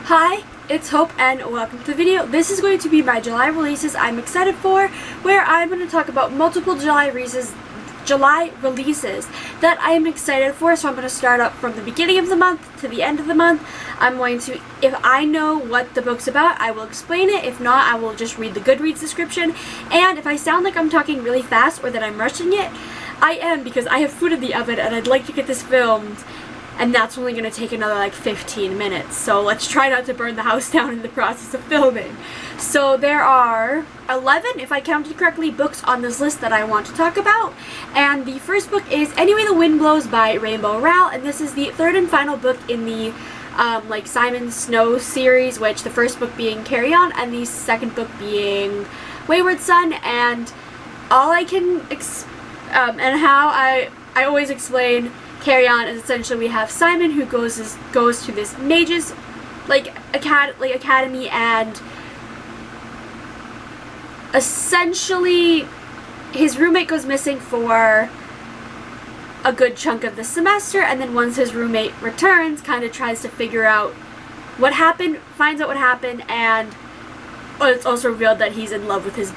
Hi, it's Hope and welcome to the video. This is going to be my July releases I'm excited for, where I'm going to talk about multiple July releases that I am excited for. So I'm going to start up from the beginning of the month to the end of the month. I'm going to, if I know what the book's about, I will explain it. If not, I will just read the Goodreads description. And if I sound like I'm talking really fast or that I'm rushing it, I am, because I have food in the oven and I'd like to get this filmed. And that's only going to take another like 15 minutes. So let's try not to burn the house down in the process of filming. So there are 11, if I counted correctly, books on this list that I want to talk about. And the first book is Anyway the Wind Blows by Rainbow Rowell. And this is the third and final book in the Simon Snow series, which the first book being Carry On and the second book being Wayward Son. And all I can, and how I always explain Carry On is essentially we have Simon who goes to this mage's academy, and essentially his roommate goes missing for a good chunk of the semester, and then once his roommate returns, kind of tries to figure out what happened, finds out what happened, and it's also revealed that he's in love with his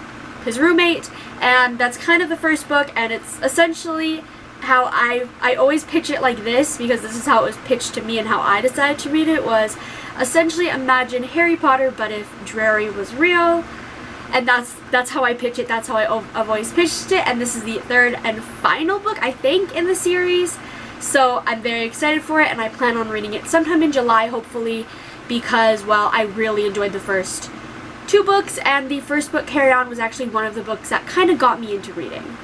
roommate. And that's kind of the first book, and it's essentially how I always pitch it like this, because this is how it was pitched to me and how I decided to read it, was essentially imagine Harry Potter but if Trickery was real. And that's how I pitch it, that's how I've always pitched it, and this is the third and final book, I think, in the series. So I'm very excited for it, and I plan on reading it sometime in July, hopefully, because, well, I really enjoyed the first two books, and the first book, Carry On, was actually one of the books that kind of got me into reading.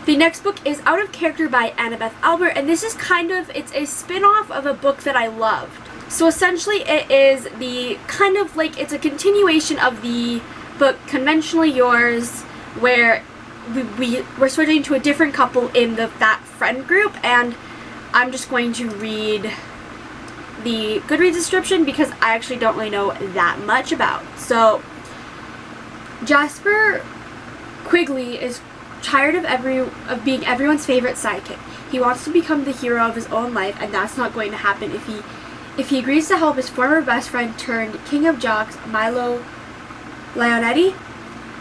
The next book is Out of Character by Annabeth Albert, and this is it's a spin-off of a book that I loved. So essentially it is it's a continuation of the book Conventionally Yours, where we're switching to a different couple in that friend group, and I'm just going to read the Goodreads description because I actually don't really know that much about. So Jasper Quigley is tired of being everyone's favorite sidekick. He wants to become the hero of his own life, and that's not going to happen if he agrees to help his former best friend turned king of jocks, Milo Leonetti.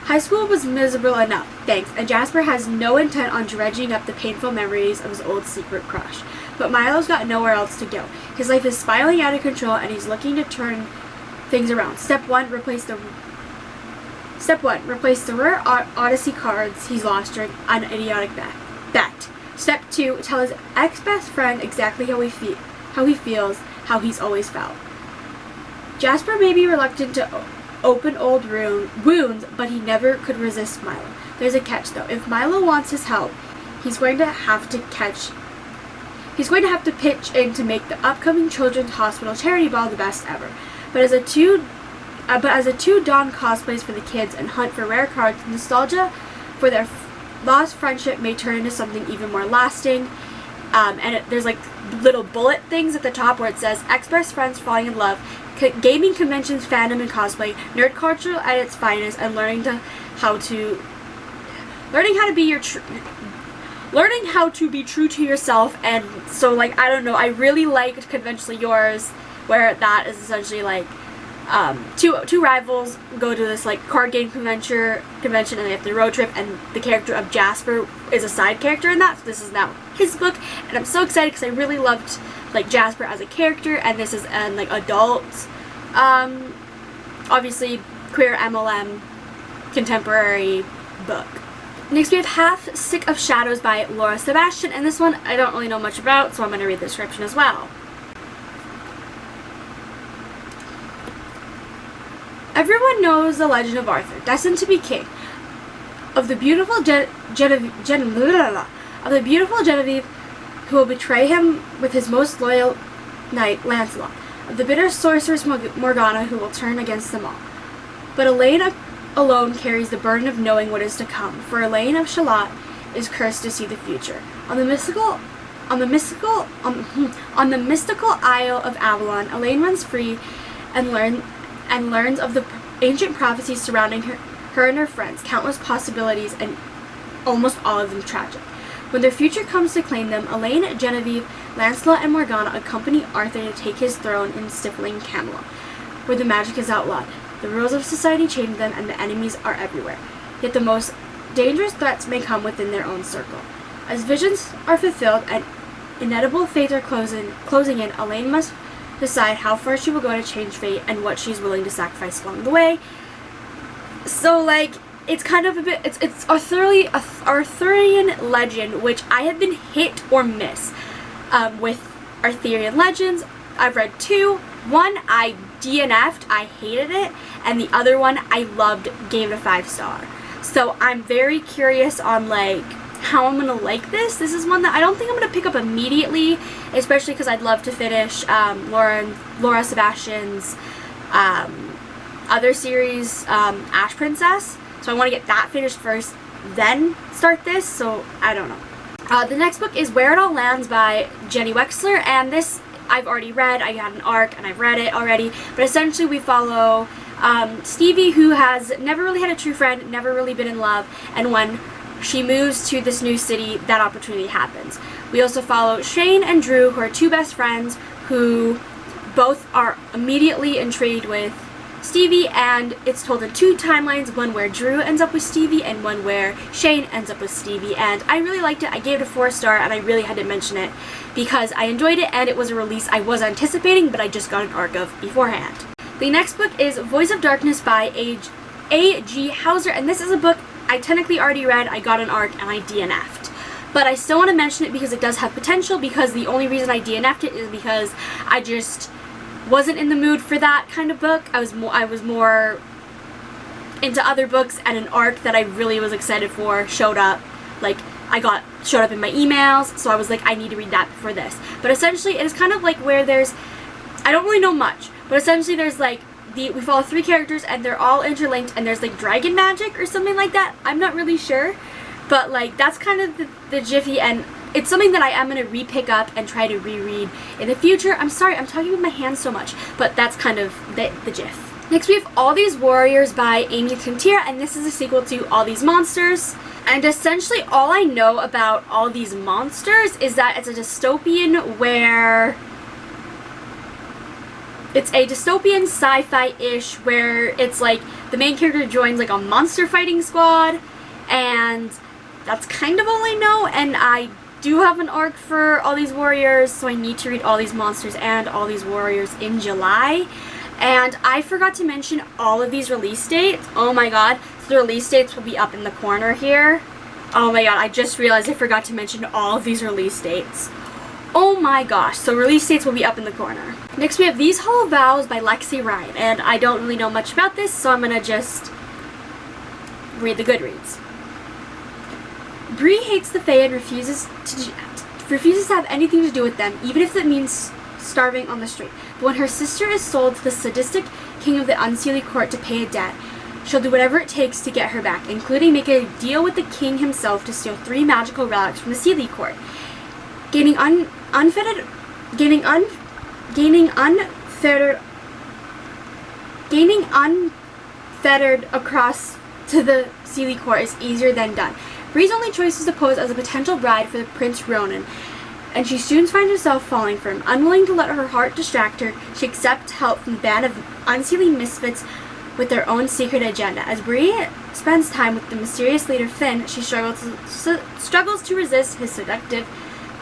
High school was miserable enough, thanks, and Jasper has no intent on dredging up the painful memories of his old secret crush. But Milo's got nowhere else to go. His life is spiraling out of control, and he's looking to turn things around. Step 1, replace the rare Odyssey cards he's lost during an idiotic bet. Step 2, tell his ex-best friend exactly how he feels, how he's always felt. Jasper may be reluctant to open old wounds, but he never could resist Milo. There's a catch, though. If Milo wants his help, he's going to have to pitch in to make the upcoming Children's Hospital charity ball the best ever. But as the two don cosplays for the kids and hunt for rare cards, nostalgia for their lost friendship may turn into something even more lasting. There's like little bullet things at the top where it says ex-best friends falling in love, gaming conventions, fandom and cosplay, nerd culture at its finest, and learning how to be true to yourself. And so, like, I don't know, I really liked Conventionally Yours, where that is essentially like two rivals go to this like card game convention, and they have to road trip, and the character of Jasper is a side character in that. So this is now his book, and I'm so excited because I really loved like Jasper as a character, and this is an like adult, obviously queer MLM contemporary book. Next we have Half Sick of Shadows by Laura Sebastian, and this one I don't really know much about, so I'm going to read the description as well. Everyone knows the legend of Arthur, destined to be king, of the beautiful Genevieve, who will betray him with his most loyal knight, Lancelot, of the bitter sorceress Morgana, who will turn against them all. But Elaine alone carries the burden of knowing what is to come, for Elaine of Shalott is cursed to see the future. On the mystical Isle of Avalon, Elaine runs free and learns of the ancient prophecies surrounding her and her friends, countless possibilities, and almost all of them tragic. When their future comes to claim them, Elaine, Genevieve, Lancelot, and Morgana accompany Arthur to take his throne in stifling Camelot. where the magic is outlawed. The rules of society chain them, and the enemies are everywhere. Yet the most dangerous threats may come within their own circle. As visions are fulfilled and inevitable fates are closing in, Elaine must decide how far she will go to change fate and what she's willing to sacrifice along the way. So, like, it's kind of a bit, it's Arthurian legend, which I have been hit or miss with Arthurian legends. I've read 2. One, I DNF'd, I hated it, and the other one, I loved, gave it a 5-star. So I'm very curious on, like, how I'm gonna like this. This is one that I don't think I'm gonna pick up immediately, especially because I'd love to finish Laura Sebastian's other series, Ash Princess. So I want to get that finished first, then start this. So I don't know. The next book is Where It All Lands by Jennie Wexler, and this I've already read. I had an arc and I've read it already. But essentially we follow Stevie, who has never really had a true friend, never really been in love, and when she moves to this new city, that opportunity happens. We also follow Shane and Drew, who are 2 best friends who both are immediately intrigued with Stevie, and it's told in 2 timelines, one where Drew ends up with Stevie and one where Shane ends up with Stevie, and I really liked it. I gave it a 4-star, and I really had to mention it because I enjoyed it, and it was a release I was anticipating, but I just got an arc of beforehand. The next book is Voice of Darkness by A.G. Hauser, and this is a book I technically already read. I got an arc and I DNF'd. But I still want to mention it because it does have potential, because the only reason I DNF'd it is because I just wasn't in the mood for that kind of book. I was more into other books, and an arc that I really was excited for showed up. Like, showed up in my emails, so I was like, I need to read that before this. But essentially, it is kind of like where there's, I don't really know much, but essentially there's like, we follow 3 characters and they're all interlinked, and there's like dragon magic or something like that. I'm not really sure, but like that's kind of the jiffy, and it's something that I am going to re-pick up and try to reread in the future. I'm sorry, I'm talking with my hands so much, but that's kind of the gif. Next we have All These Warriors by Amy Tintera, and this is a sequel to All These Monsters. And essentially all I know about All These Monsters is that it's a dystopian where it's a dystopian sci-fi-ish where it's like the main character joins like a monster fighting squad, and that's kind of all I know. And I do have an arc for All These Warriors, so I need to read All These Monsters and All These Warriors in July. And I forgot to mention all of these release dates. Oh my god, so the release dates will be up in the corner here. Oh my god, I just realized I forgot to mention all of these release dates. Oh my gosh, so release dates will be up in the corner. Next we have These Hollow Vows by Lexi Ryan, and I don't really know much about this, so I'm gonna just read the Goodreads. Bree hates the Fae and refuses to have anything to do with them, even if it means starving on the street. But when her sister is sold to the sadistic king of the Unseelie court to pay a debt, she'll do whatever it takes to get her back, including making a deal with the king himself to steal 3 magical relics from the Seelie court. Gaining unfettered across to the Seelie court is easier than done. Bree's only choice is to pose as a potential bride for the Prince Ronan, and she soon finds herself falling for him. Unwilling to let her heart distract her, she accepts help from the band of Unseelie misfits with their own secret agenda. As Bree spends time with the mysterious leader Finn, she struggles to resist his seductive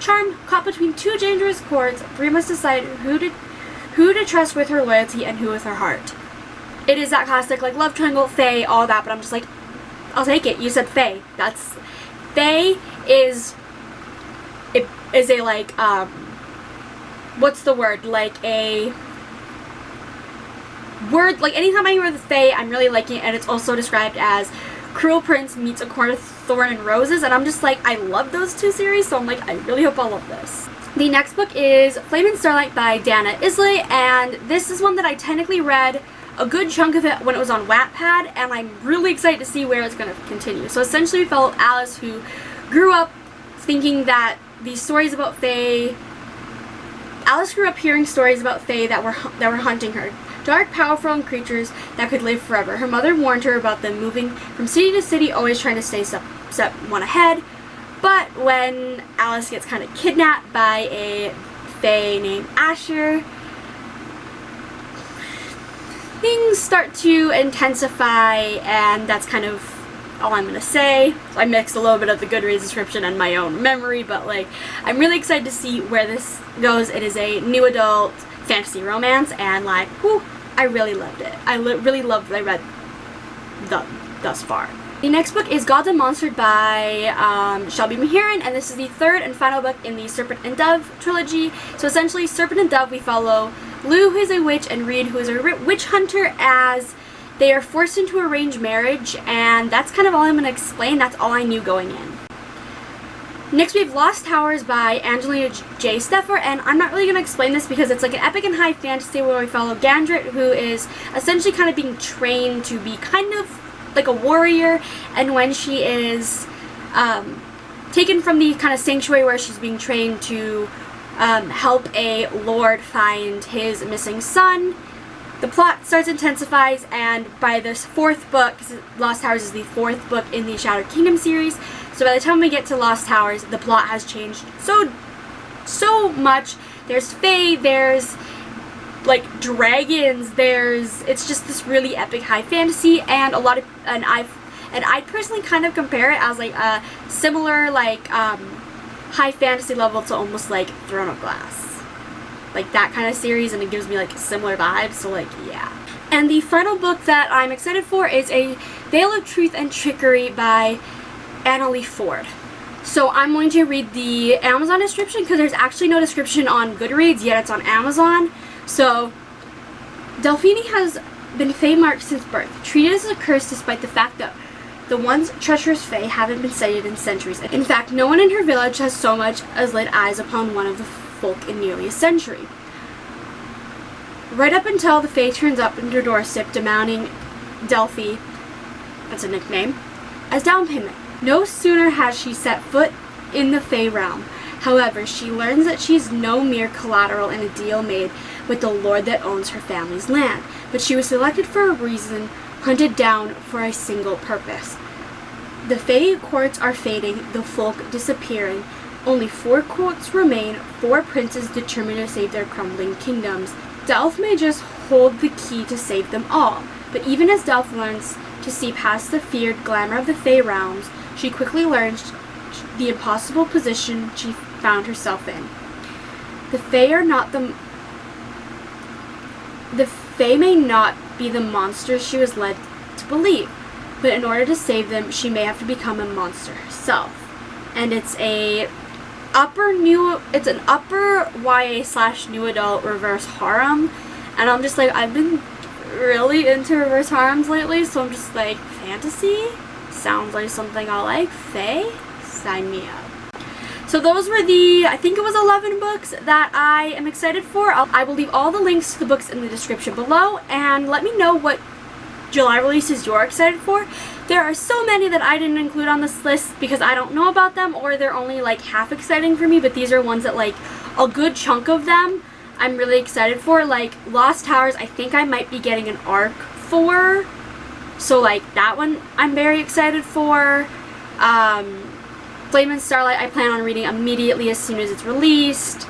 charm. Caught between 2 dangerous cords, Bree must decide who to trust with her loyalty and who with her heart. It is that classic, like, love triangle, Fae, all that, but I'm just like, I'll take it. You said Fae. That's, Fae is, it is a, like, what's the word? Like, a word, like, anytime I hear the Fae, I'm really liking it, and it's also described as Cruel Prince meets A Court of Thorn and Roses, and I'm just like, I love those 2 series, so I'm like, I really hope I love this. The next book is Flame and Starlight by Dana Isley, and this is one that I technically read a good chunk of it when it was on Wattpad, and I'm really excited to see where it's going to continue. So essentially we follow Alice, who grew up thinking that these stories about Fae, Alice grew up hearing stories about Fae that were hunting her. Dark, powerful creatures that could live forever. Her mother warned her about them moving from city to city, always trying to stay step one ahead. But when Alice gets kind of kidnapped by a Fae named Asher, things start to intensify, and that's kind of all I'm gonna say. So I mixed a little bit of the Goodreads description and my own memory, but like, I'm really excited to see where this goes. It is a new adult fantasy romance, and like, whew, I really loved it. I really loved what I read thus far. The next book is Godzilla Monster by Shelby Mahurin, and this is the third and final book in the Serpent and Dove trilogy. So essentially, Serpent and Dove, we follow Lou, who is a witch, and Reed, who is a witch hunter, as they are forced into arranged marriage, and that's kind of all I'm going to explain. That's all I knew going in. Next we have Lost Towers by Angelina J. Steffort, and I'm not really going to explain this because it's like an epic and high fantasy where we follow Gandrit, who is essentially kind of being trained to be kind of like a warrior, and when she is taken from the kind of sanctuary where she's being trained to help a lord find his missing son, the plot starts intensifies, and by this fourth book, Lost Towers is the fourth book in the Shattered Kingdom series, so by the time we get to Lost Towers, the plot has changed so much. There's fae, there's like dragons, it's just this really epic high fantasy, and I personally kind of compare it as like a similar like high fantasy level to almost like Throne of Glass, like that kind of series, and it gives me like similar vibes, so like yeah. And the final book that I'm excited for is a Veil of Truth and Trickery by Analeigh. So I'm going to read the Amazon description because there's actually no description on Goodreads, yet it's on Amazon. So, Delphine has been fae-marked since birth, treated as a curse despite the fact that the once treacherous fae haven't been sighted in centuries. In fact, no one in her village has so much as laid eyes upon one of the folk in nearly a century. Right up until the fae turns up on her doorstep demanding Delphi, that's a nickname, as down payment. No sooner has she set foot in the fae realm, however, she learns that she's no mere collateral in a deal made with the lord that owns her family's land, but she was selected for a reason, hunted down for a single purpose. The fae courts are fading, the folk disappearing. Only 4 courts remain, 4 princes determined to save their crumbling kingdoms. Delph may just hold the key to save them all, but even as Delph learns to see past the feared glamour of the fae realms, she quickly learns the impossible position she found herself in. The fae may not be the monsters she was led to believe, but in order to save them, she may have to become a monster herself. And it's an upper YA/new adult reverse harem, and I'm just like, I've been really into reverse harems lately, so I'm just like, fantasy? Sounds like something I like. Fae? Sign me up. So those were the, I think it was 11 books that I am excited for. I will leave all the links to the books in the description below, and let me know what July releases you're excited for. There are so many that I didn't include on this list because I don't know about them, or they're only like half exciting for me, but these are ones that like a good chunk of them I'm really excited for. Like Lost Towers, I think I might be getting an arc for, so like that one I'm very excited for. Flame and Starlight I plan on reading immediately as soon as it's released.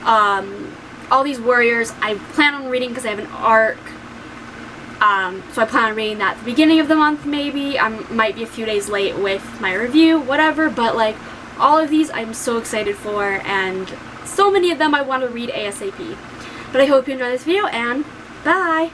All these Warriors I plan on reading because I have an arc. So I plan on reading that at the beginning of the month maybe. I might be a few days late with my review, whatever, but like all of these I'm so excited for, and so many of them I want to read ASAP. But I hope you enjoyed this video, and bye!